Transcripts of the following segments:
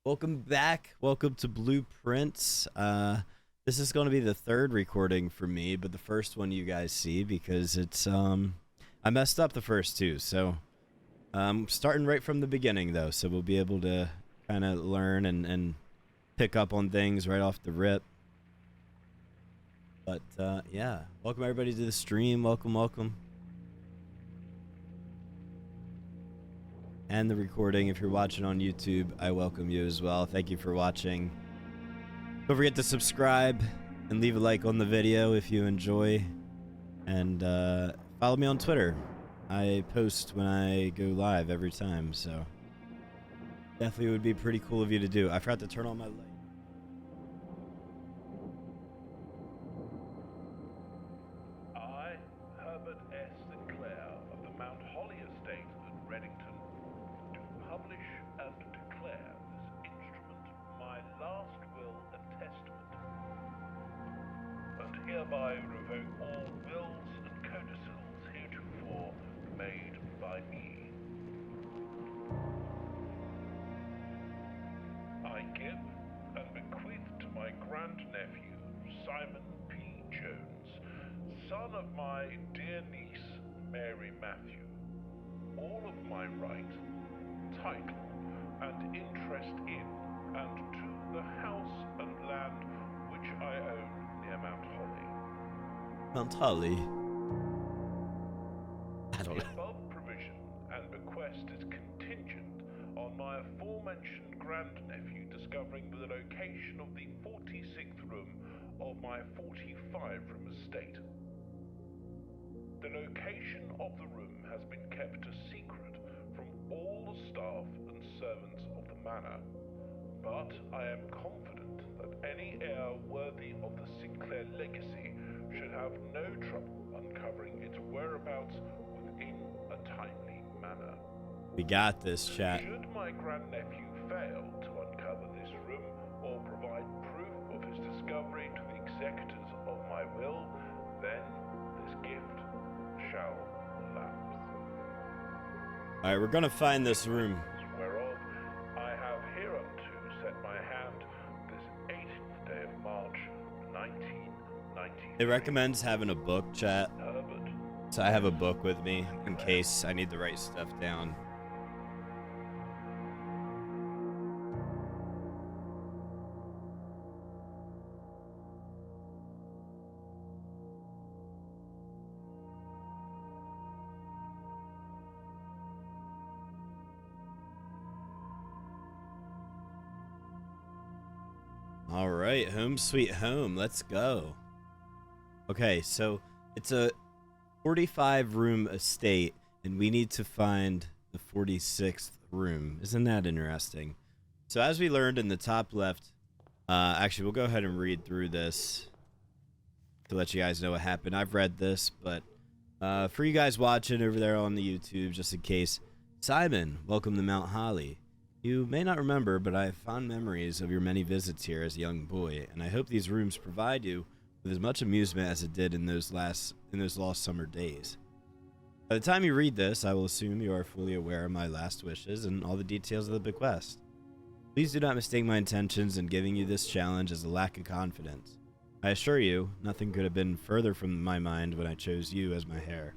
Welcome back. Welcome to Blueprints. This is going to be the third recording for me, but the first one you guys see because it's I messed up the first two. So starting right from the beginning though, so we'll be able to kind of learn and pick up on things right off the rip. But yeah, welcome everybody to the stream. Welcome. And the recording. If you're watching on YouTube, I welcome you as well. Thank you for watching. Don't forget to subscribe and leave a like on the video if you enjoy. And follow me on Twitter. I post when I go live every time, so definitely would be pretty cool of you to do. I forgot to turn on my light. Hereby revoke all wills and codicils heretofore made by me. I give and bequeath to my grandnephew, Simon P. Jones, son of my dear niece, Mary Matthew, all of my right, title, and interest in and to the house and land which I own near Mount Holly. Mount Holly? I don't know. The above provision and bequest is contingent on my aforementioned grandnephew discovering the location of the 46th room of my 45-room estate. The location of the room has been kept a secret from all the staff and servants of the manor, but I am confident that any heir worthy of the Sinclair legacy should have no trouble uncovering its whereabouts within a timely manner. We got this, chat. Should my grandnephew fail to uncover this room or provide proof of his discovery to the executors of my will, then this gift shall lapse. Alright, we're gonna find this room. Whereof I have hereunto set my hand this 8th day of March, 1993. It recommends having a book, chat. Herbert. So I have a book with me in case I need to write stuff down. All right, home sweet home. Let's go. Okay, so it's a 45-room estate, and we need to find the 46th room. Isn't that interesting? So as we learned in the top left, actually, we'll go ahead and read through this to let you guys know what happened. I've read this, but for you guys watching over there on the YouTube, just in case, Simon, welcome to Mount Holly. You may not remember, but I have fond memories of your many visits here as a young boy, and I hope these rooms provide you with as much amusement as it did in those lost summer days. By the time you read this, I will assume you are fully aware of my last wishes and all the details of the bequest. Please do not mistake my intentions in giving you this challenge as a lack of confidence. I assure you, nothing could have been further from my mind when I chose you as my heir.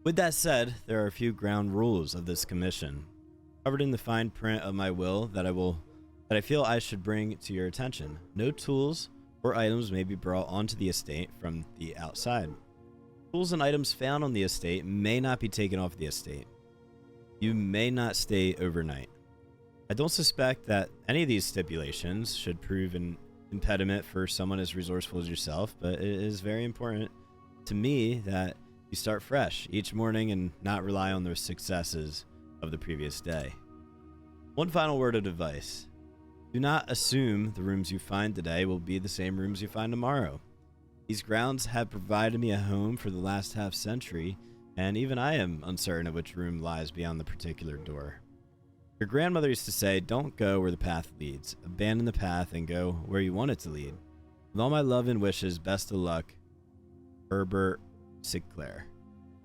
With that said, there are a few ground rules of this commission, covered in the fine print of my will that I feel I should bring to your attention. No tools or items may be brought onto the estate from the outside. Tools and items found on the estate may not be taken off the estate. You may not stay overnight. I don't suspect that any of these stipulations should prove an impediment for someone as resourceful as yourself, but it is very important to me that you start fresh each morning and not rely on the successes of the previous day. One final word of advice. Do not assume the rooms you find today will be the same rooms you find tomorrow. These grounds have provided me a home for the last half century, and even I am uncertain of which room lies beyond the particular door. Your grandmother used to say, don't go where the path leads. Abandon the path and go where you want it to lead. With all my love and wishes, best of luck, Herbert Sinclair.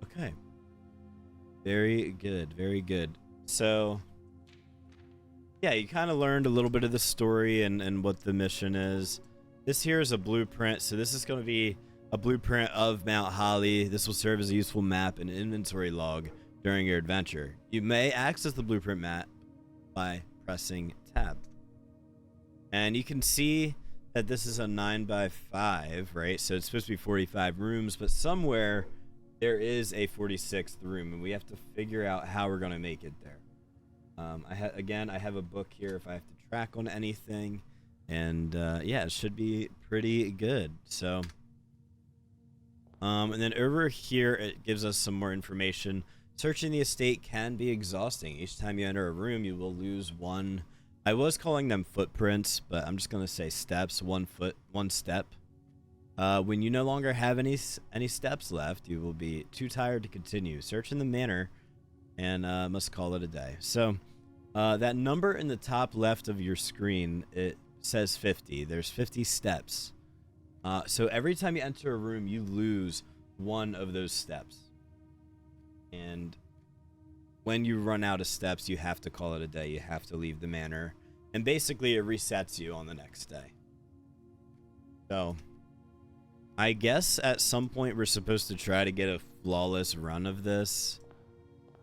Okay. Very good, very good. So, yeah, you kind of learned a little bit of the story and what the mission is. This here is a blueprint, so this is going to be a blueprint of Mount Holly. This will serve as a useful map and inventory log during your adventure. You may access the blueprint map by pressing tab. And you can see that this is a 9x5, right? So it's supposed to be 45 rooms, but somewhere there is a 46th room, and we have to figure out how we're going to make it there. I have a book here if I have to track on anything, and yeah, it should be pretty good. So, and then over here, it gives us some more information. Searching the estate can be exhausting. Each time you enter a room, you will lose one. I was calling them footprints, but I'm just going to say steps. 1 foot, 1 step. When you no longer have any steps left, you will be too tired to continue. Search in the manor and must call it a day. So that number in the top left of your screen, it says 50. There's 50 steps. So every time you enter a room, you lose one of those steps. And when you run out of steps, you have to call it a day. You have to leave the manor. And basically, it resets you on the next day. So, I guess at some point we're supposed to try to get a flawless run of this.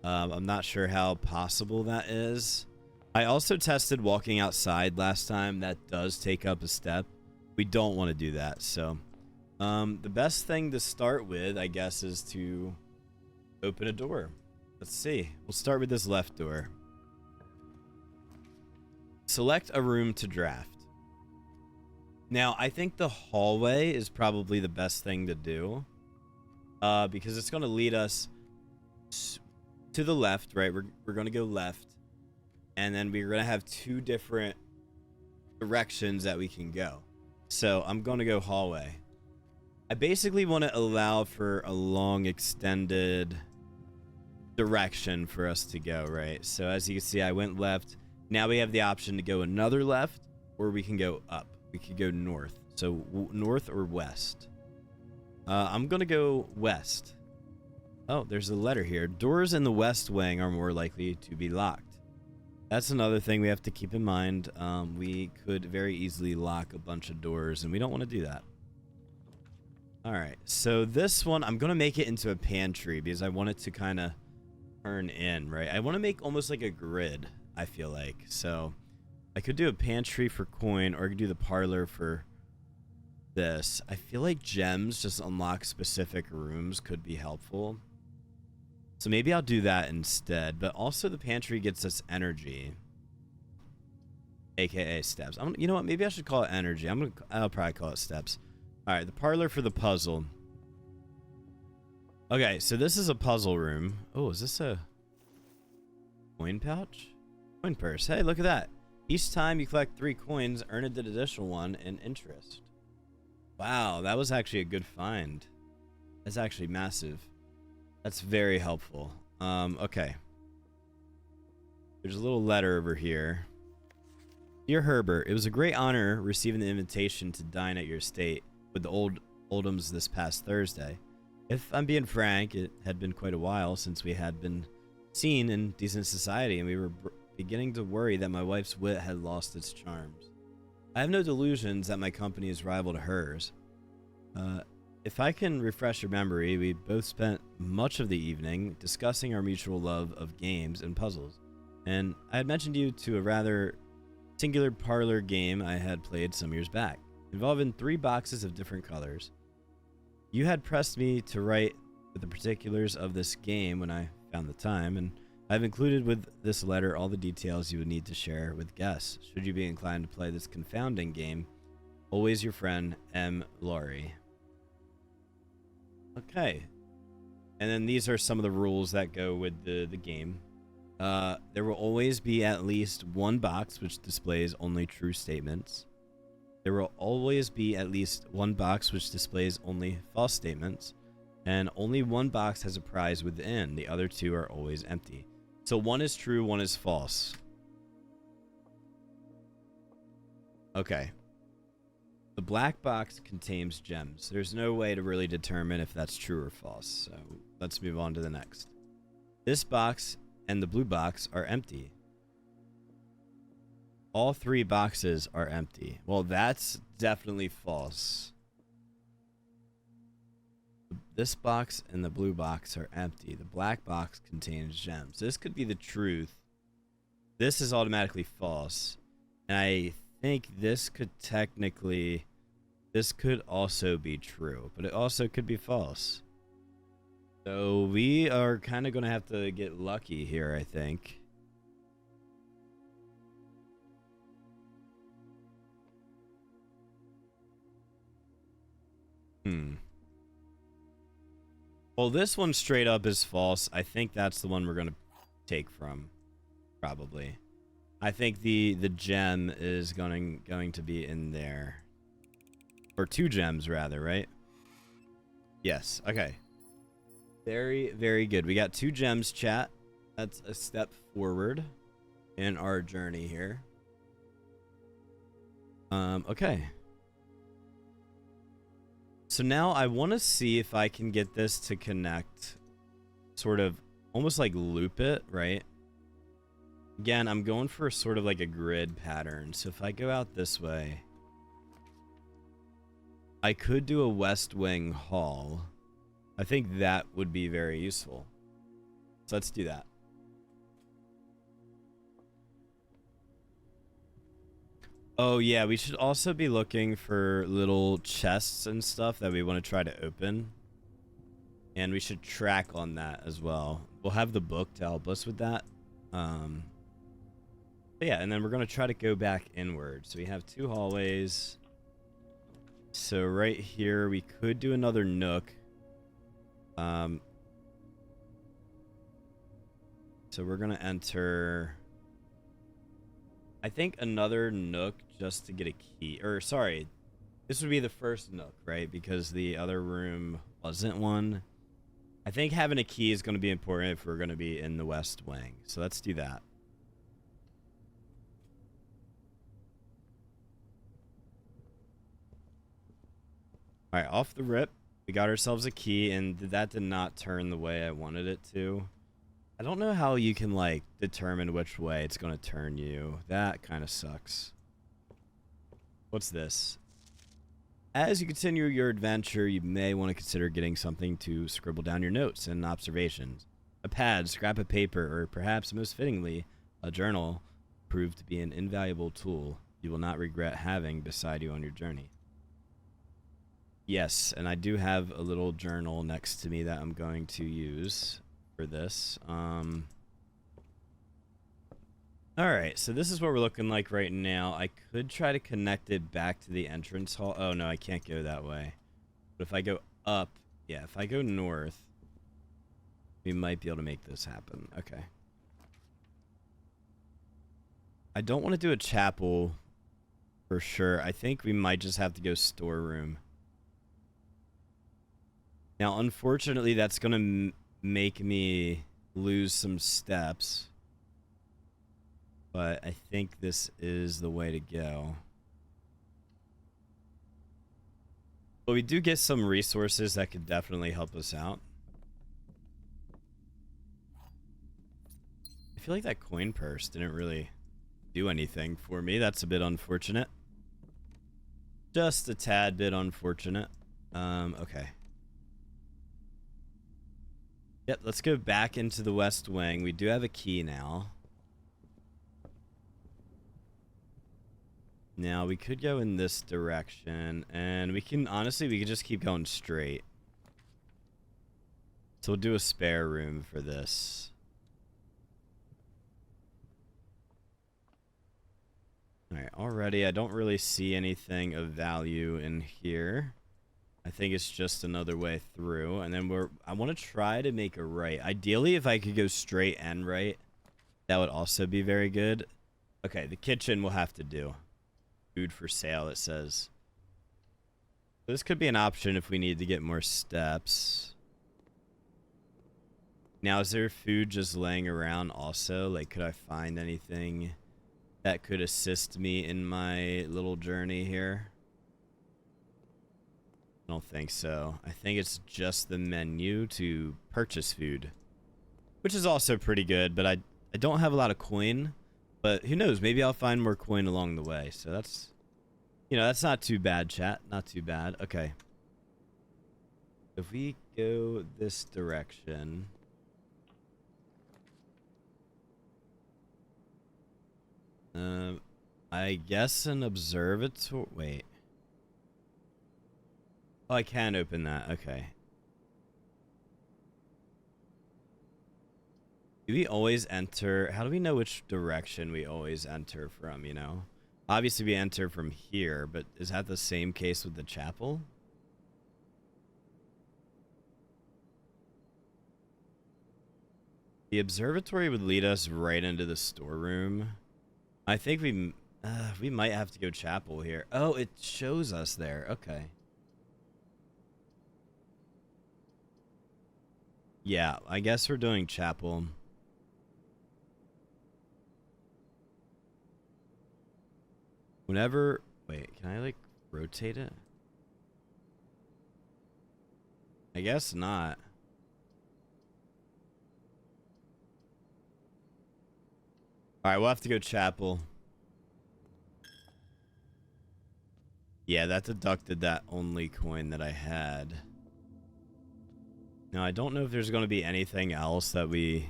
I'm not sure how possible that is. I also tested walking outside last time. That does take up a step. We don't want to do that. So, the best thing to start with, I guess, is to open a door. Let's see. We'll start with this left door. Select a room to draft. Now, I think the hallway is probably the best thing to do. Because it's going to lead us to the left, right? We're going to go left. And then we're going to have 2 different directions that we can go. So, I'm going to go hallway. I basically want to allow for a long, extended direction for us to go, right? So as you can see, I went left. Now we have the option to go another left, or we can go up. We could go north. So north or west. I'm gonna go west. Oh, there's a letter here. Doors in the west wing are more likely to be locked. That's another thing we have to keep in mind. We could very easily lock a bunch of doors, and we don't want to do that. All right, so this one, I'm gonna make it into a pantry because I want it to kind of turn in, right? I want to make almost like a grid, I feel like. So I could do a pantry for coin, or I could do the parlor for this. I feel like gems just unlock specific rooms could be helpful. So maybe I'll do that instead. But also the pantry gets us energy, aka steps. You know what? Maybe I should call it energy. I'll probably call it steps. All right, the parlor for the puzzle. Okay, so this is a puzzle room. Oh, is this a coin pouch? Coin purse. Hey, look at that. Each time you collect 3 coins, earn an additional one in interest. Wow, that was actually a good find. That's actually massive. That's very helpful. Okay. There's a little letter over here. Dear Herbert, it was a great honor receiving the invitation to dine at your estate with the Oldhams this past Thursday. If I'm being frank, it had been quite a while since we had been seen in decent society, and we were beginning to worry that my wife's wit had lost its charms. I have no delusions that my company is rival to hers. If I can refresh your memory, we both spent much of the evening discussing our mutual love of games and puzzles, and I had mentioned you to a rather singular parlor game I had played some years back, involving 3 boxes of different colors. You had pressed me to write with the particulars of this game when I found the time, and I've included with this letter all the details you would need to share with guests, should you be inclined to play this confounding game. Always your friend, M. Laurie. Okay. And then these are some of the rules that go with the game. There will always be at least 1 box which displays only true statements. There will always be at least 1 box which displays only false statements. And only 1 box has a prize within. The other 2 are always empty. So 1 is true, 1 is false. Okay. The black box contains gems. There's no way to really determine if that's true or false. So let's move on to the next. This box and the blue box are empty. all 3 boxes are empty. Well, that's definitely false. This box and the blue box are empty. The black box contains gems. This could be the truth. This is automatically false. And I think this could technically... This could also be true, but it also could be false. So we are kind of going to have to get lucky here, I think. Well, this one straight up is false. I think that's the one we're going to take from, probably. I think the gem is going to be in there. Or 2 gems, rather, right? Yes, okay. Very, very good. We got 2 gems, chat. That's a step forward in our journey here. Okay. So now I want to see if I can get this to connect, sort of almost like loop it, right? Again, I'm going for sort of like a grid pattern. So if I go out this way, I could do a West Wing hall. I think that would be very useful. So let's do that. Oh yeah, we should also be looking for little chests and stuff that we want to try to open. And we should track on that as well. We'll have the book to help us with that. Yeah, and then we're going to try to go back inward. So we have 2 hallways. So right here, we could do another nook. So we're going to enter... I think another nook just to get a key. Or, sorry. This would be the first nook, right? Because the other room wasn't one. I think having a key is going to be important if we're going to be in the West Wing. So let's do that. Alright, off the rip. We got ourselves a key, and that did not turn the way I wanted it to. I don't know how you can, like, determine which way it's going to turn you. That kind of sucks. What's this? As you continue your adventure, you may want to consider getting something to scribble down your notes and observations. A pad, scrap of paper, or perhaps most fittingly, a journal proved to be an invaluable tool you will not regret having beside you on your journey. Yes, and I do have a little journal next to me that I'm going to use for this. Alright, so this is what we're looking like right now. I could try to connect it back to the entrance hall. Oh, no, I can't go that way. But if I go up, yeah, if I go north, we might be able to make this happen. Okay. I don't want to do a chapel for sure. I think we might just have to go storeroom. Now, unfortunately, that's going to make me lose some steps. But I think this is the way to go. But we do get some resources that could definitely help us out. I feel like that coin purse didn't really do anything for me. That's a bit unfortunate. Just a tad bit unfortunate. Okay. Yep, let's go back into the West Wing. We do have a key now. Now, we could go in this direction, and we can, honestly, we could just keep going straight. So we'll do a spare room for this. Alright, already, I don't really see anything of value in here. I think it's just another way through, and then I want to try to make a right. Ideally, if I could go straight and right, that would also be very good. Okay, the kitchen will have to do. Food for sale, it says. This could be an option if we need to get more steps. Now, is there food just laying around also? Like, could I find anything that could assist me in my little journey here? I don't think so. I think it's just the menu to purchase food, which is also pretty good, but I don't have a lot of coin. But who knows? Maybe I'll find more coin along the way. So that's, that's not too bad, chat. Not too bad. Okay. If we go this direction. I guess an observatory. Wait. Oh, I can open that. Okay. Do we always enter? How do we know which direction we always enter from, Obviously, we enter from here, but is that the same case with the chapel? The observatory would lead us right into the storeroom. I think we might have to go chapel here. Oh, it shows us there. Okay. Yeah, I guess we're doing chapel. Whenever... Wait, can I, rotate it? I guess not. Alright, we'll have to go chapel. Yeah, that deducted that only coin that I had. Now, I don't know if there's going to be anything else that we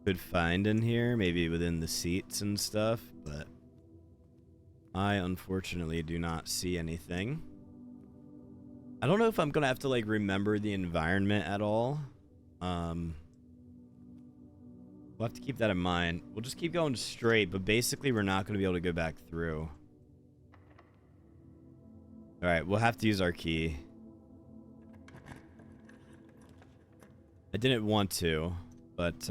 could find in here. Maybe within the seats and stuff, but... I, unfortunately, do not see anything. I don't know if I'm going to have to, remember the environment at all. We'll have to keep that in mind. We'll just keep going straight, but basically we're not going to be able to go back through. Alright, we'll have to use our key. I didn't want to, but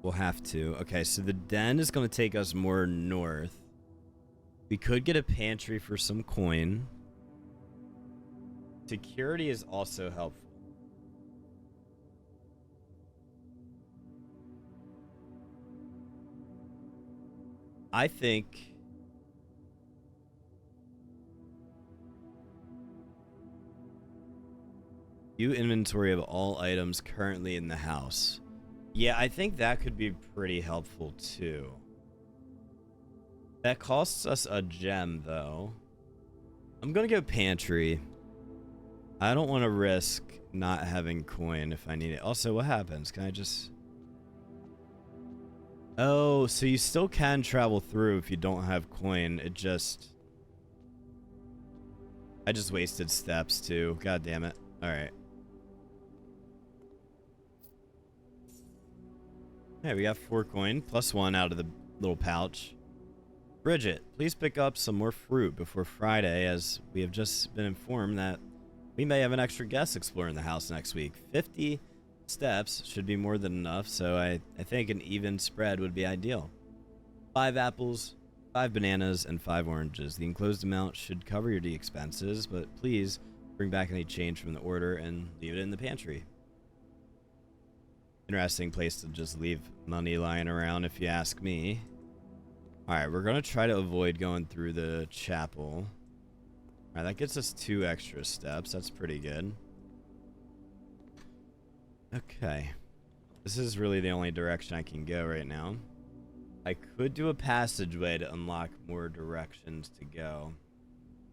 we'll have to. Okay, so the den is going to take us more north. We could get a pantry for some coin. Security is also helpful. I think... View inventory of all items currently in the house. Yeah, I think that could be pretty helpful too. That costs us a gem, though. I'm gonna go pantry. I don't want to risk not having coin if I need it. Also, what happens? Can I just... Oh, so you still can travel through if you don't have coin. It just... I just wasted steps, too. God damn it. Alright. Yeah, we got 4 coin, plus 1 out of the little pouch. Bridget, please pick up some more fruit before Friday, as we have just been informed that we may have an extra guest exploring the house next week. 50 steps should be more than enough, so I think an even spread would be ideal. 5 apples, 5 bananas, and 5 oranges. The enclosed amount should cover your expenses, but please bring back any change from the order and leave it in the pantry. Interesting place to just leave money lying around, if you ask me. Alright, we're going to try to avoid going through the chapel. Alright, that gets us 2 extra steps. That's pretty good. Okay. This is really the only direction I can go right now. I could do a passageway to unlock more directions to go.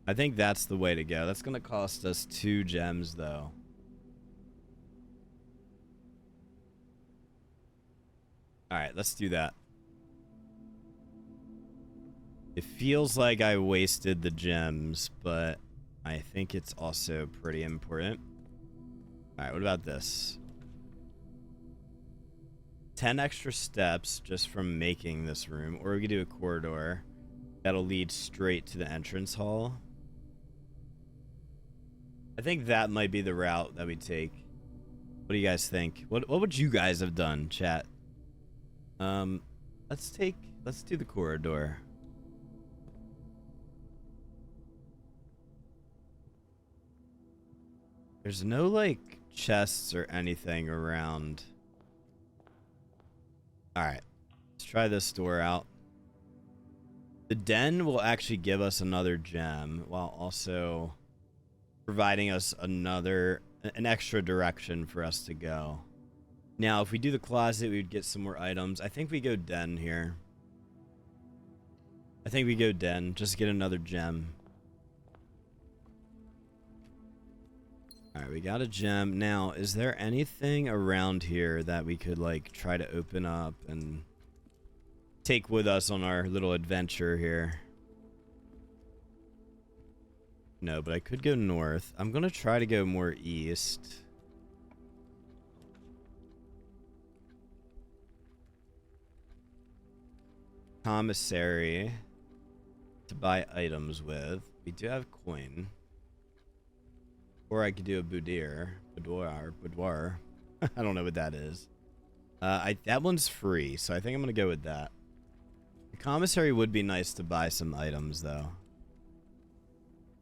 I think that's the way to go. That's going to cost us 2 gems, though. Alright, let's do that. It feels like I wasted the gems, but I think it's also pretty important. Alright, what about this? 10 extra steps just from making this room, or we could do a corridor that'll lead straight to the entrance hall. I think that might be the route that we take. What do you guys think? What would you guys have done, chat? Let's do the corridor. There's no, chests or anything around. Alright. Let's try this door out. The den will actually give us another gem, while also providing us an extra direction for us to go. Now, if we do the closet, we would get some more items. I think we go den here. think we go den. Just get another gem. Alright, we got a gem. Now, is there anything around here that we could, like, try to open up and take with us on our little adventure here? No, but I could go north. I'm gonna try to go more east. Commissary to buy items with. We do have coin. Or I could do a boudoir. I don't know what that is. That one's free, so I think I'm gonna go with that. The commissary would be nice to buy some items, though.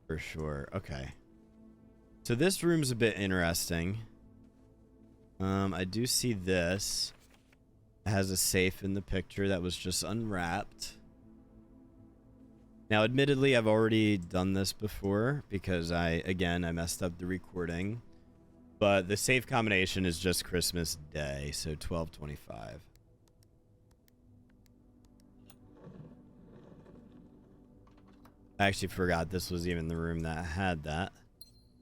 For sure. Okay. So this room's a bit interesting. I do see this. It has a safe in the picture that was just unwrapped. Now, admittedly, I've already done this before because I messed up the recording. But the safe combination is just Christmas Day, so 12/25. I actually forgot this was even the room that had that.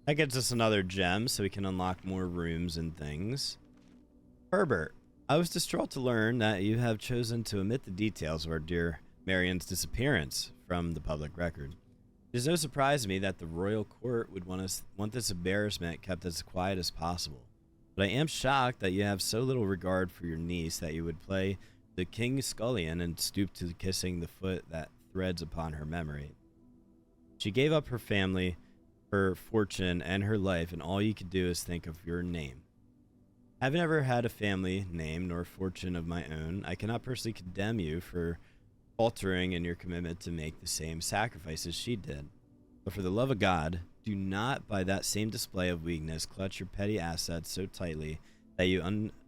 That gets us another gem, so we can unlock more rooms and things. Herbert, I was distraught to learn that you have chosen to omit the details of our dear Marion's disappearance from the public record. It is no surprise to me that the royal court would want this embarrassment kept as quiet as possible. But I am shocked that you have so little regard for your niece that you would play the king's scullion and stoop to kissing the foot that threads upon her memory. She gave up her family, her fortune, and her life, and all you could do is think of your name. Having never had a family name nor fortune of my own, I cannot personally condemn you for faltering in your commitment to make the same sacrifices she did. But for the love of God, do not, by that same display of weakness, clutch your petty assets so tightly that you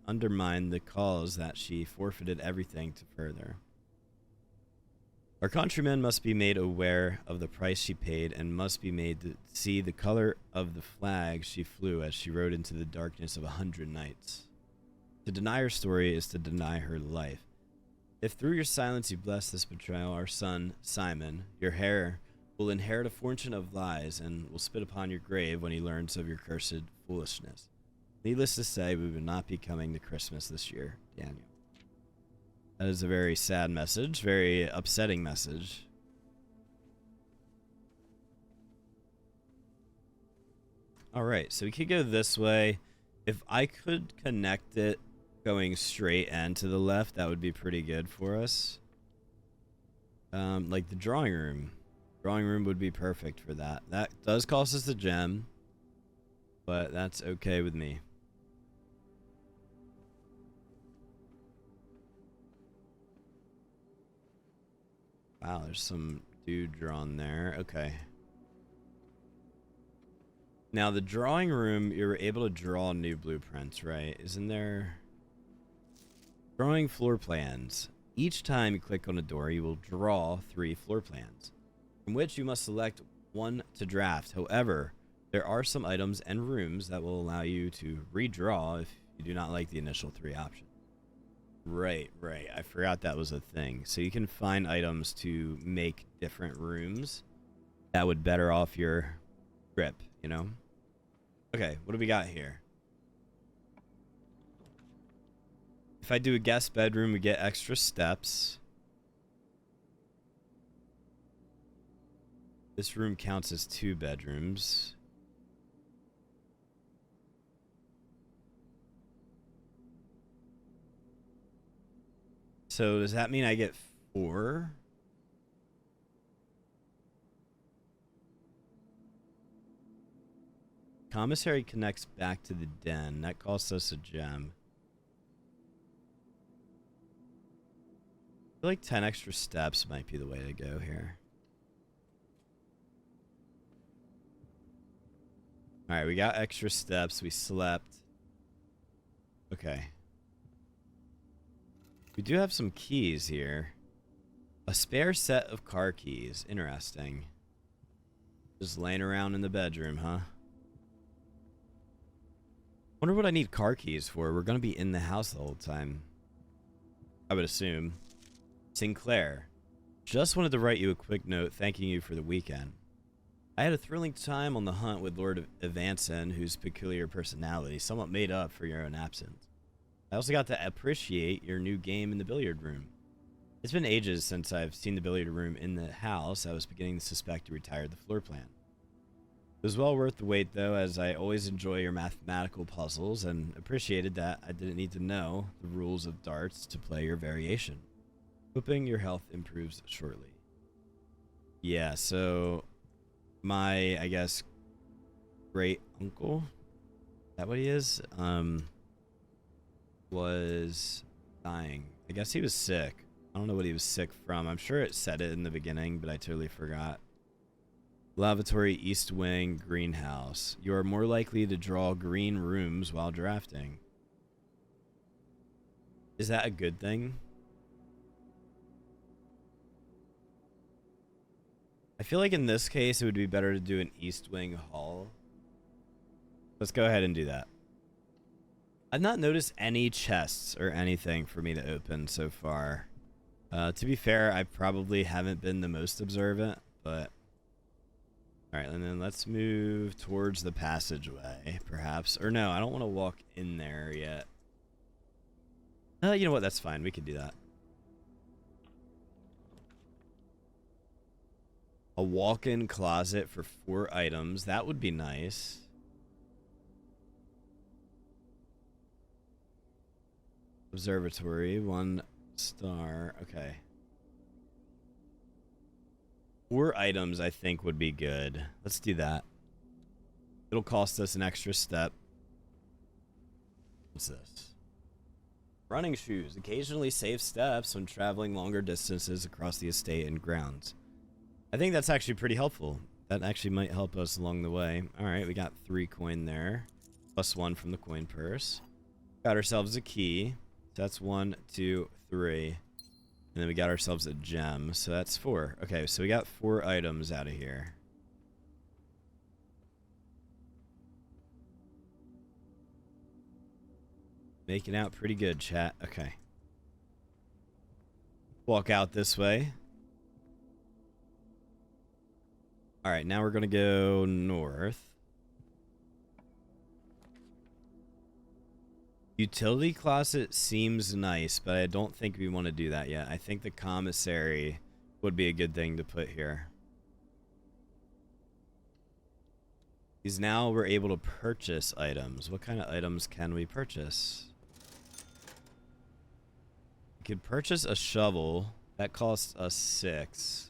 undermine the cause that she forfeited everything to further. Our countrymen must be made aware of the price she paid and must be made to see the color of the flag she flew as she rode into the darkness of 100 nights. To deny her story is to deny her life. If through your silence you bless this betrayal, our son, Simon, your heir, will inherit a fortune of lies and will spit upon your grave when he learns of your cursed foolishness. Needless to say, we will not be coming to Christmas this year, Daniel. That is a very sad message, very upsetting message. Alright, so we could go this way. If I could connect it going straight and to the left, that would be pretty good for us. Like the drawing room. Drawing room would be perfect for that. That does cost us a gem, but that's okay with me. Wow, there's some dude drawn there. Okay. Now, the drawing room, you're able to draw new blueprints, right? Isn't there... Drawing floor plans. Each time you click on a door, you will draw 3 floor plans, from which you must select one to draft. However, there are some items and rooms that will allow you to redraw if you do not like the initial 3 options. Right. I forgot that was a thing. So you can find items to make different rooms that would better off your grip, you know? Okay, what do we got here? If I do a guest bedroom, we get extra steps. This room counts as 2 bedrooms. So does that mean I get 4? Commissary connects back to the den. That costs us a gem. I feel like 10 extra steps might be the way to go here. Alright, we got extra steps. We slept. Okay. We do have some keys here. A spare set of car keys. Interesting. Just laying around in the bedroom, huh? Wonder what I need car keys for. We're gonna be in the house the whole time, I would assume. Sinclair. Just wanted to write you a quick note thanking you for the weekend. I had a thrilling time on the hunt with Lord Evanson, whose peculiar personality somewhat made up for your own absence. I also got to appreciate your new game in the billiard room. It's been ages since I've seen the billiard room in the house. I was beginning to suspect you retired the floor plan. It was well worth the wait, though, as I always enjoy your mathematical puzzles and appreciated that I didn't need to know the rules of darts to play your variation. Hoping your health improves shortly. Yeah, so my, I guess, great uncle, is that what he is? Was dying. I guess he was sick. I don't know what he was sick from. I'm sure it said it in the beginning, but I totally forgot. Lavatory East Wing Greenhouse. You are more likely to draw green rooms while drafting. Is that a good thing? I feel like in this case it would be better to do an East Wing Hall. Let's go ahead and do that. I've not noticed any chests or anything for me to open so far. To be fair, I probably haven't been the most observant, but... Alright, and then let's move towards the passageway, perhaps. Or no, I don't want to walk in there yet. You know what? That's fine. We can do that. A walk-in closet for 4 items. That would be nice. Observatory, 1 star. Okay. 4 items, I think, would be good. Let's do that. It'll cost us an extra step. What's this? Running shoes. Occasionally save steps when traveling longer distances across the estate and grounds. I think that's actually pretty helpful. That actually might help us along the way. Alright, we got 3 coin there. Plus 1 from the coin purse. Got ourselves a key. So that's 1, 2, 3. And then we got ourselves a gem. So that's 4. Okay, so we got 4 items out of here. Making out pretty good, chat. Okay. Walk out this way. Alright, now we're going to go north. Utility closet seems nice, but I don't think we want to do that yet. I think the commissary would be a good thing to put here. Because now we're able to purchase items. What kind of items can we purchase? We could purchase a shovel. That costs us 6.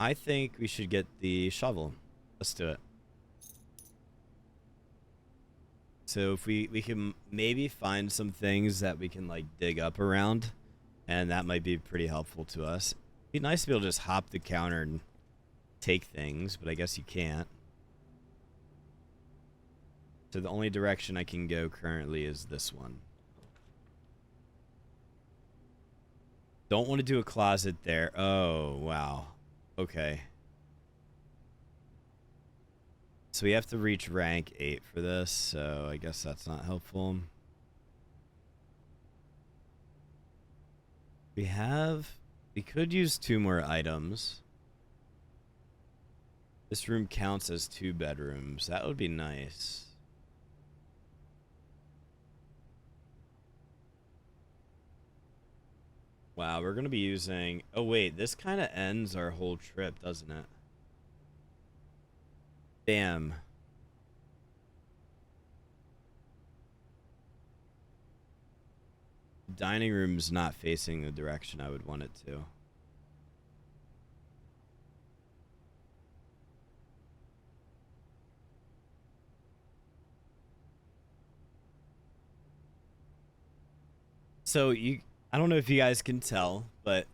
I think we should get the shovel. Let's do it. So if we can maybe find some things that we can like dig up around, and that might be pretty helpful to us. It'd be nice to be able to just hop the counter and take things, but I guess you can't. So the only direction I can go currently is this one. Don't want to do a closet there. Oh, wow. Okay. So we have to reach rank 8 for this, so I guess that's not helpful. We could use 2 more items. This room counts as 2 bedrooms. That would be nice. Wow, we're going to be using... Oh, wait, this kind of ends our whole trip, doesn't it? Damn. Dining room's not facing the direction I would want it to. So I don't know if you guys can tell, but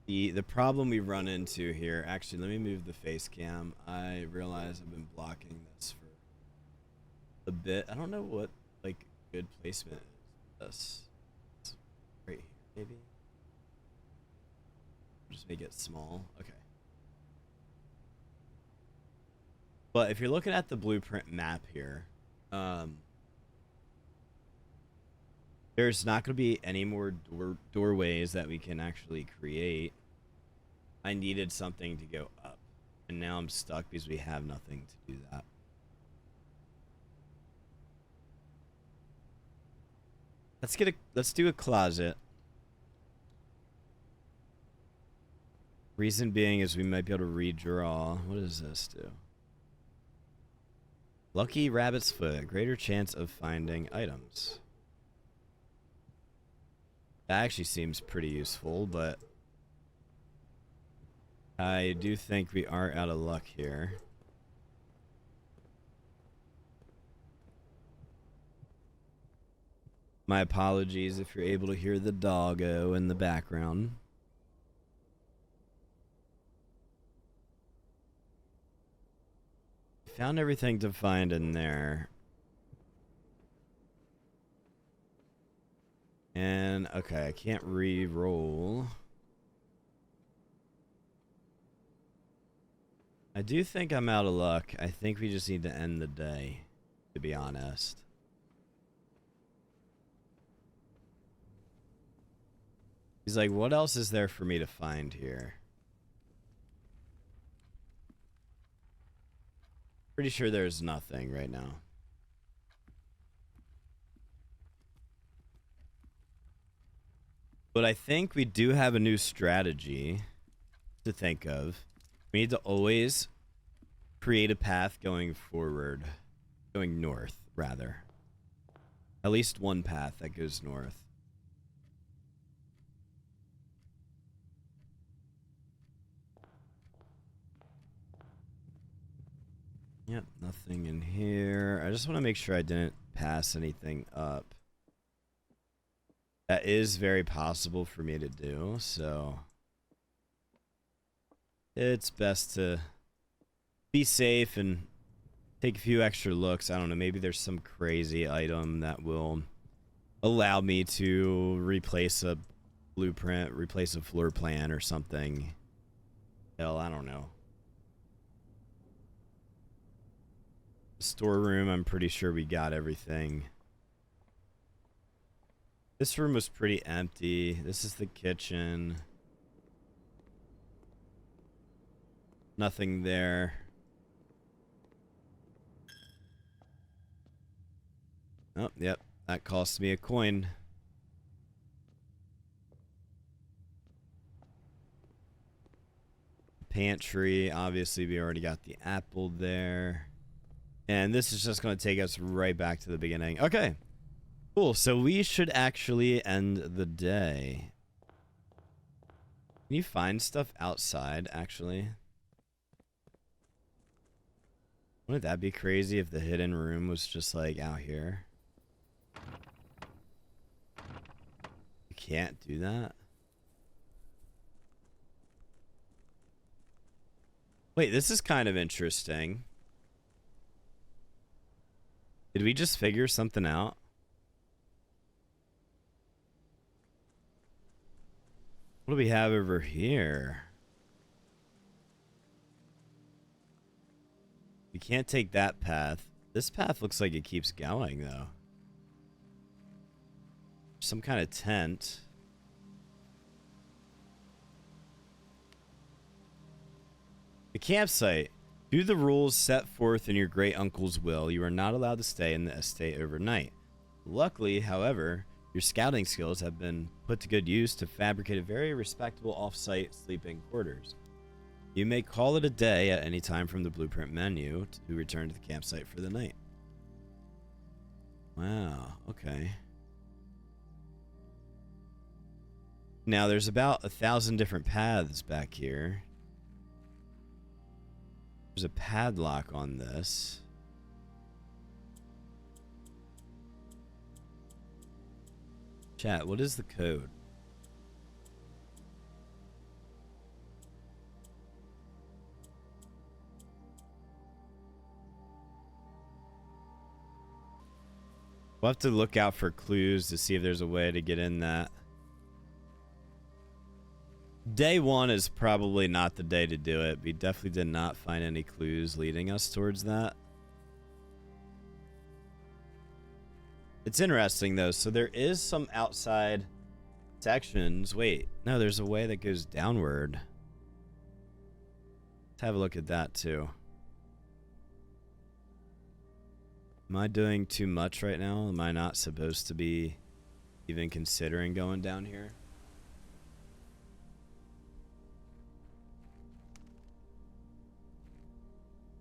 the problem we run into here, actually, let me move the face cam. I realize I've been blocking this for a bit. I don't know what like good placement is. This right here, maybe. Just make it small. Okay. But if you're looking at the blueprint map here, there there's not going to be any more doorways that we can actually create. I needed something to go up, and now I'm stuck because we have nothing to do that. Let's do a closet. Reason being is we might be able to redraw. What does this do? Lucky rabbit's foot. Greater chance of finding items. That actually seems pretty useful, but I do think we are out of luck here. My apologies if you're able to hear the doggo in the background. Found everything to find in there. And, okay, I can't re-roll. I do think I'm out of luck. I think we just need to end the day, to be honest. He's like, what else is there for me to find here? Pretty sure there's nothing right now. But I think we do have a new strategy to think of. We need to always create a path going forward. Going north, rather. At least one path that goes north. Yep, nothing in here. I just want to make sure I didn't pass anything up. That is very possible for me to do, so it's best to be safe and take a few extra looks. I don't know, maybe there's some crazy item that will allow me to replace a blueprint, replace a floor plan or something. Hell, I don't know. Storeroom, I'm pretty sure we got everything. This room was pretty empty. This is the kitchen. Nothing there. Oh, yep. That cost me a coin. Pantry. Obviously, we already got the apple there. And this is just going to take us right back to the beginning. Okay. Cool. So we should actually end the day. Can you find stuff outside, actually? Wouldn't that be crazy if the hidden room was just, like, out here? You can't do that? Wait, this is kind of interesting. Did we just figure something out? What do we have over here? We can't take that path. This path looks like it keeps going, though. Some kind of tent. The campsite. Due to the rules set forth in your great uncle's will, you are not allowed to stay in the estate overnight. Luckily, however, your scouting skills have been put to good use to fabricate a very respectable off-site sleeping quarters. You may call it a day at any time from the blueprint menu to return to the campsite for the night. Wow, okay. Now, there's about 1,000 different paths back here. There's a padlock on this. Chat, what is the code? We'll have to look out for clues to see if there's a way to get in that. Day one is probably not the day to do it. We definitely did not find any clues leading us towards that. It's interesting though. So there is some outside sections. Wait, no, there's a way that goes downward. Let's have a look at that too. Am I doing too much right now? Am I not supposed to be even considering going down here?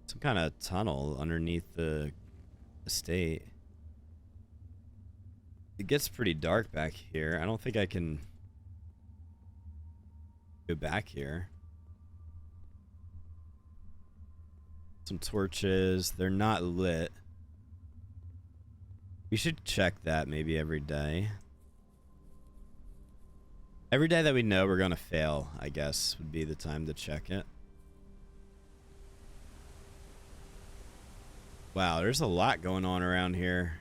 Some kind of tunnel underneath the estate. It gets pretty dark back here. I don't think I can go back here. Some torches. They're not lit. We should check that maybe every day. Every day that we know we're gonna fail, I guess, would be the time to check it. Wow, there's a lot going on around here.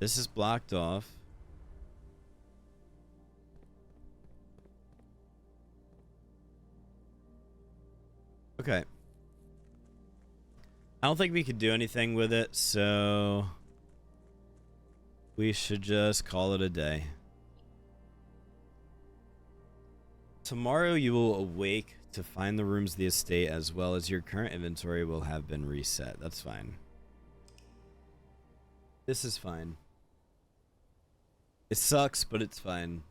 This is blocked off. Okay. I don't think we could do anything with it, so we should just call it a day. Tomorrow you will awake to find the rooms of the estate as well as your current inventory will have been reset. That's fine. This is fine. It sucks, but it's fine.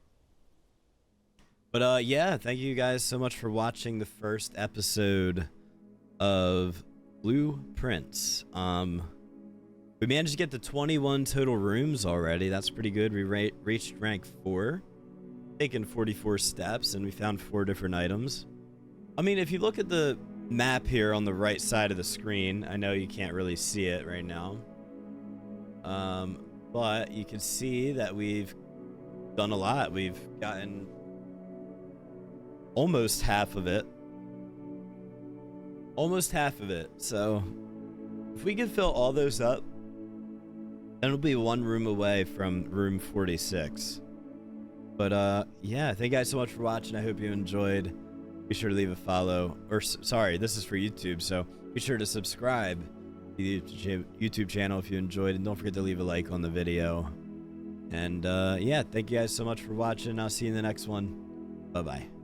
But yeah, thank you guys so much for watching the first episode of Blueprints. We managed to get to 21 total rooms already. That's pretty good. We reached rank 4. Taken 44 steps and we found 4 different items. I mean, if you look at the map here on the right side of the screen, I know you can't really see it right now. But you can see that we've done a lot. We've gotten almost half of it. Almost half of it. So if we can fill all those up, then it'll be 1 room away from room 46. But yeah, thank you guys so much for watching. I hope you enjoyed. Be sure to leave a follow. Or sorry, this is for YouTube, so be sure to subscribe to the YouTube channel if you enjoyed, and don't forget to leave a like on the video. And yeah, thank you guys so much for watching. I'll see you in the next one. Bye bye.